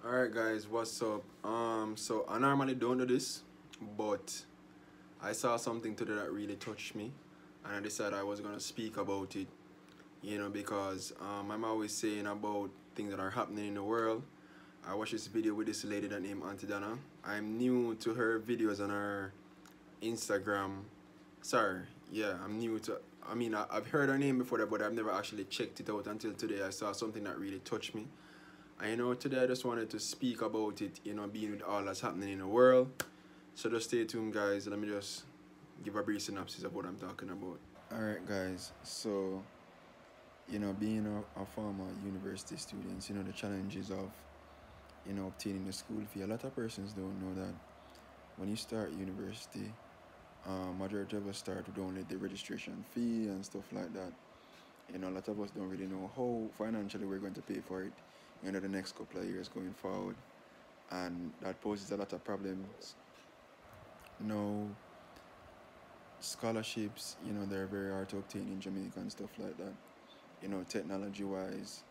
Alright guys, what's up? So I normally don't do this, but I saw something today that really touched me and I decided I was gonna speak about it, because I'm always saying about things that are happening in the world. I watched this video with this lady that named Aunty Donna. I'm new to her videos on her Instagram. Sorry, yeah, I'm new to I've heard her name before that, but I've never actually checked it out until today. I saw something that really touched me. And today I just wanted to speak about it, being with all that's happening in the world. So just stay tuned, guys. Let me just give a brief synopsis of what I'm talking about. Alright, guys. So, being a former university student, the challenges of, obtaining a school fee. A lot of persons don't know that when you start university, majority of us start with only the registration fee and stuff like that. A lot of us don't really know how financially we're going to pay for it, the next couple of years going forward. And that poses a lot of problems. Now, scholarships, they're very hard to obtain in Jamaica and stuff like that. Technology wise,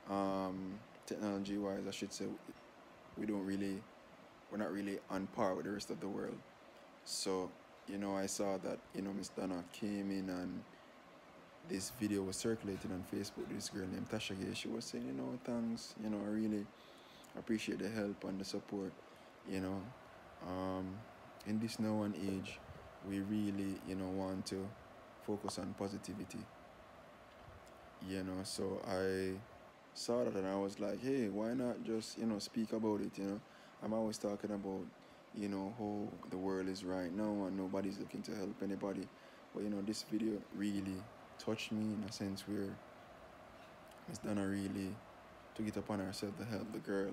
I should say, we don't really, we're not really on par with the rest of the world. So, I saw that, Miss Donna came in and this video was circulating on Facebook. This girl named Tasha Gay, she was saying, thanks, I really appreciate the help and the support, you know. Um, in this now and age, we really, want to focus on positivity, So I saw that and I was like, hey, why not just, speak about it, I'm always talking about, how the world is right now and nobody's looking to help anybody. But, this video really touched me in a sense where Miss Donna really took it upon herself to help the girl,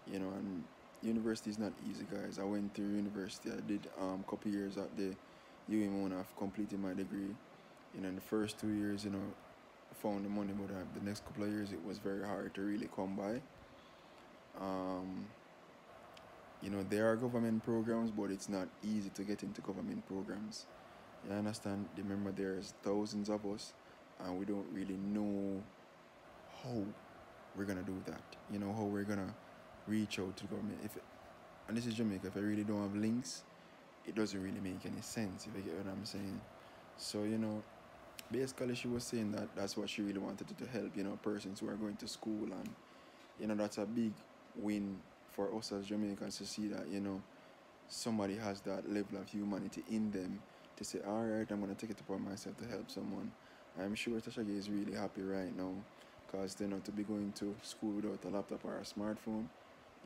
and university is not easy, guys. I went through university. I did couple years at the UM of completing my degree. In the first 2 years, I found the money, but the next couple of years it was very hard to really come by. Um, there are government programs, but it's not easy to get into government programs. You understand? Remember, there's thousands of us, and we don't really know how we're gonna do that. How we're gonna reach out to the government. And this is Jamaica. If I really don't have links, it doesn't really make any sense. If you get what I'm saying. So basically she was saying that that's what she really wanted to help. Persons who are going to school, and that's a big win for us as Jamaicans to see that somebody has that level of humanity in them to say, all right, I'm gonna take it upon myself to help someone. I'm sure Tashagi is really happy right now because to be going to school without a laptop or a smartphone,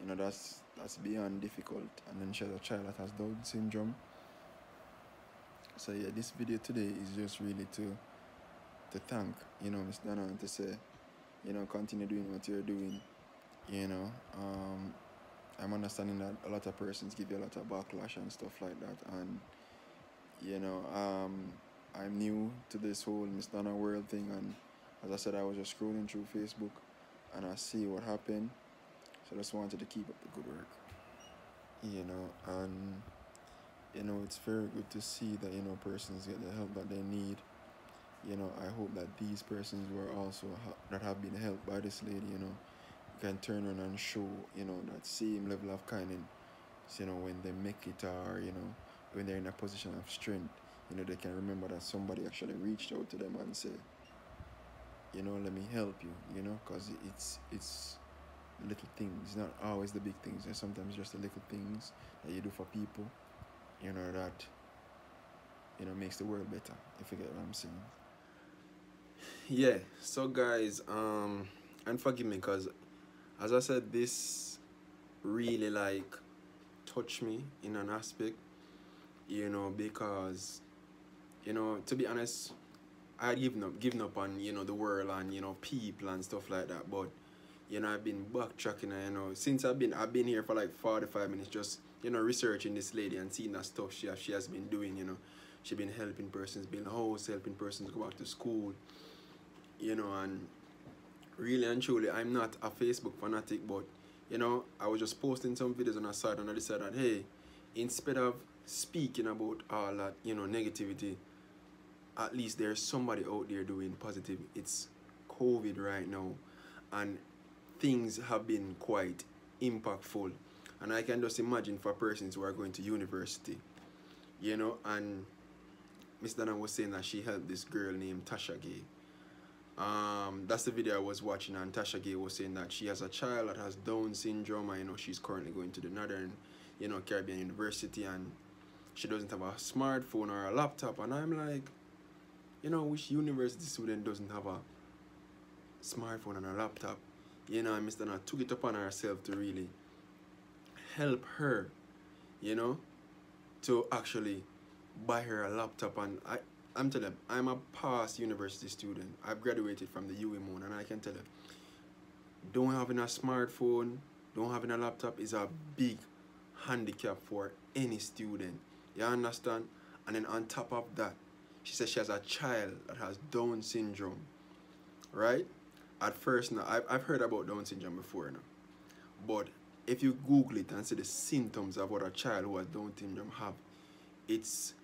that's beyond difficult. And then she has a child that has Down syndrome. So yeah, this video today is just really to thank Miss Donna and to say continue doing what you're doing. I'm understanding that a lot of persons give you a lot of backlash and stuff like that, and I'm new to this whole Miss Donna world thing, and as I said, I was just scrolling through Facebook and I see what happened, so I just wanted to keep up the good work, and it's very good to see that persons get the help that they need. I hope that these persons who are also that have been helped by this lady, can turn around and show that same level of kindness, when they make it, or when they're in a position of strength, they can remember that somebody actually reached out to them and say, let me help you, because it's little things, not always the big things. There's sometimes just the little things that you do for people, that makes the world better, if you get what I'm saying. Yeah, so guys, and forgive me because as I said, this really like touched me in an aspect, because to be honest, I had given up on the world and people and stuff like that. But I've been backtracking, and since I've been here for like 45 minutes just researching this lady and seeing that stuff she has been doing. She's been helping persons build a house, helping persons go back to school, and really and truly, I'm not a Facebook fanatic, but I was just posting some videos on a side, and I decided, hey, instead of speaking about all that negativity, at least there's somebody out there doing positive. It's COVID right now, and things have been quite impactful. And I can just imagine for persons who are going to university, you know, and Miss Donna was saying that she helped this girl named Tasha Gay. That's the video I was watching, and Tasha Gay was saying that she has a child that has Down syndrome, and you know she's currently going to the Northern, you know, Caribbean University, and she doesn't have a smartphone or a laptop. And I'm like, you know, which university student doesn't have a smartphone and a laptop? You know, and Miss Donna took it upon herself to really help her, you know, to actually buy her a laptop. And I'm telling you, I'm a past university student. I've graduated from the UM, and I can tell you, don't having a smartphone, don't having a laptop is a big handicap for any student. You understand? And then on top of that, she says she has a child that has Down syndrome, right? At first, now, I've heard about Down syndrome before now, but if you Google it and see the symptoms of what a child who has Down syndrome have, it's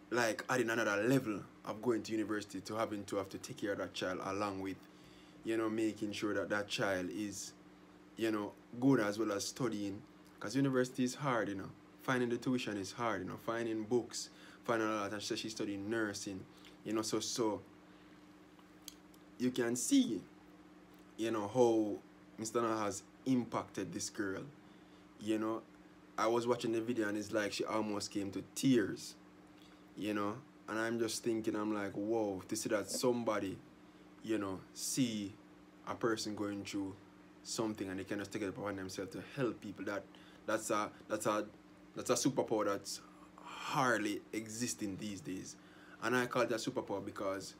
like adding another level of going to university to have to take care of that child, along with, you know, making sure that that child is, you know, good as well as studying. Because university is hard, you know. Finding the tuition is hard, you know. Finding books, finding a lot. And she said she's studying nursing, you know. So you can see, you know, how Mr. Donna has impacted this girl. You know, I was watching the video and it's like she almost came to tears, you know. And I'm just thinking, I'm like, whoa, to see that somebody, you know, see a person going through something and they can just take it upon themselves to help people. That's a superpower that's hardly existing these days. And I call it a superpower because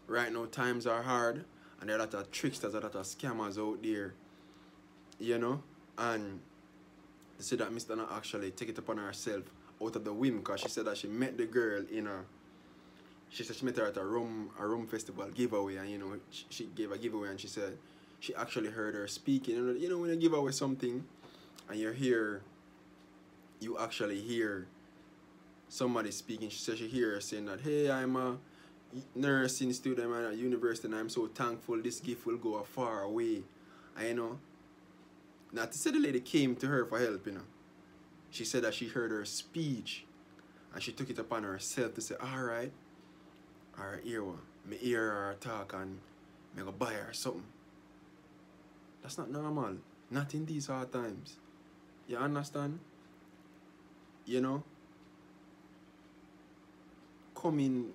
right now times are hard and there are a lot of tricksters, a lot of scammers out there, you know. And to see that Miss Donna actually take it upon herself out of the whim, because she said that she met the girl in a, she said she met her at a rum festival giveaway, and you know, she gave a giveaway, and she said she actually heard her speaking. You know, when you give away something and you actually hear somebody speaking, she said she hear her saying that, hey, I'm a nursing student at university and I'm so thankful this gift will go a far away. And you know, not to say the lady came to her for help, you know. She said that she heard her speech and she took it upon herself to say, alright, me hear her talk and me go buy her something. That's not normal. Not in these hard times. You understand? You know? Coming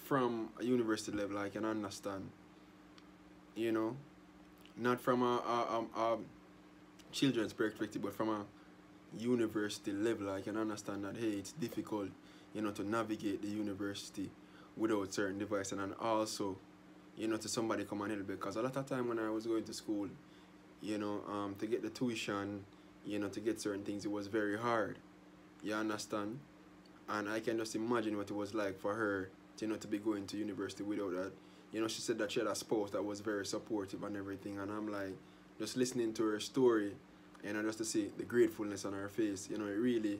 from a university level, I can understand. You know? Not from a children's perspective, but from a university level, I can understand that, hey, it's difficult, you know, to navigate the university without certain devices, and also, you know, to somebody come and help, because a lot of time when I was going to school, you know, to get the tuition, you know, to get certain things, it was very hard. You understand? And I can just imagine what it was like for her, you know, to be going to university without that. You know, she said that she had a spouse that was very supportive and everything, and I'm like, just listening to her story, and just to see the gratefulness on her face, you know, it really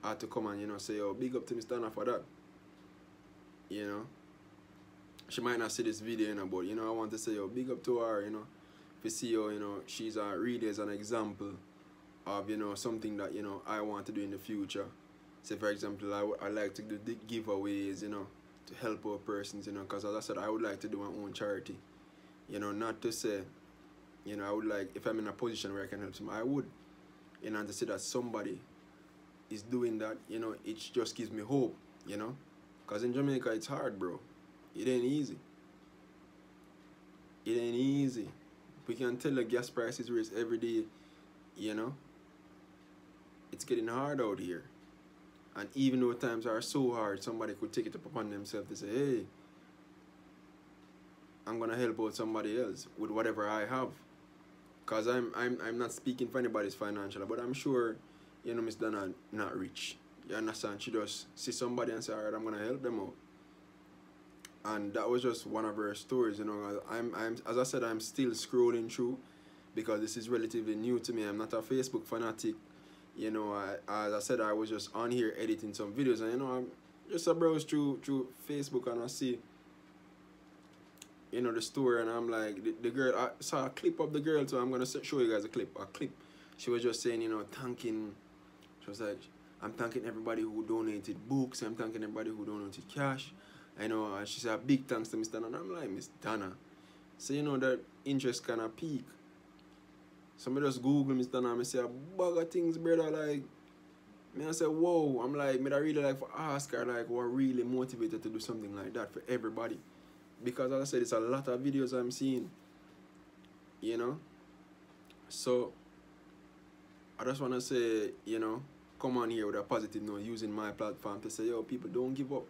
had to come and, you know, say, oh, big up to Miss Donna for that. You know, she might not see this video, you know, but, you know, I want to say, oh, big up to her, you know, if you see her, you know, she's really as an example of, you know, something that, you know, I want to do in the future. Say, for example, I like to do the giveaways, you know, to help our persons, you know, because as I said, I would like to do my own charity. You know, not to say, you know, I would like, if I'm in a position where I can help someone, I would. You know, and to see that somebody is doing that, you know, it just gives me hope, you know. Because in Jamaica, it's hard, bro. It ain't easy. It ain't easy. We can tell the gas prices raise every day, you know. It's getting hard out here. And even though times are so hard, somebody could take it upon themselves to say, hey, I'm gonna help out somebody else with whatever I have. Cause I'm not speaking for anybody's financial, but I'm sure, you know, Miss Donna not rich. You understand? She just see somebody and say, alright, I'm gonna help them out. And that was just one of her stories, you know. I'm as I said, I'm still scrolling through because this is relatively new to me. I'm not a Facebook fanatic. You know, as I said, I was just on here editing some videos, and you know, I'm just a browse through Facebook and I see, you know, the story, and I'm like, the girl, I saw a clip of the girl, so I'm gonna show you guys a clip. She was just saying, you know, thanking. She was like, I'm thanking everybody who donated books. I'm thanking everybody who donated cash. I know, and she said, a big thanks to Miss Donna. And I'm like, Miss Donna. So, you know, that interest kind of peak. So I just Google Miss Donna and I say a bag of things, brother. Like, me I say, whoa. I'm like, me I really like for ask her, like, what really motivated to do something like that for everybody. Because as I said, it's a lot of videos I'm seeing. You know? So, I just want to say, you know, come on here with a positive note, using my platform to say, yo, people, don't give up.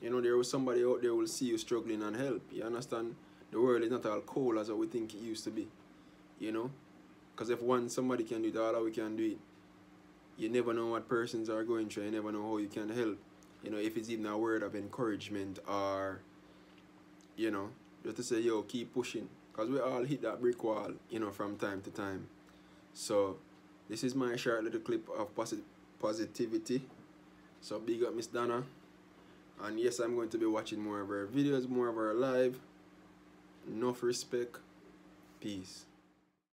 You know, there was somebody out there who will see you struggling and help. You understand? The world is not all cold as we think it used to be. You know? Because if somebody can do it, all we can do it. You never know what persons are going through. You never know how you can help. You know, if it's even a word of encouragement or, you know, just to say, yo, keep pushing. Because we all hit that brick wall, you know, from time to time. So, this is my short little clip of positivity. So, big up Miss Donna. And yes, I'm going to be watching more of her videos, more of her live. Enough respect. Peace.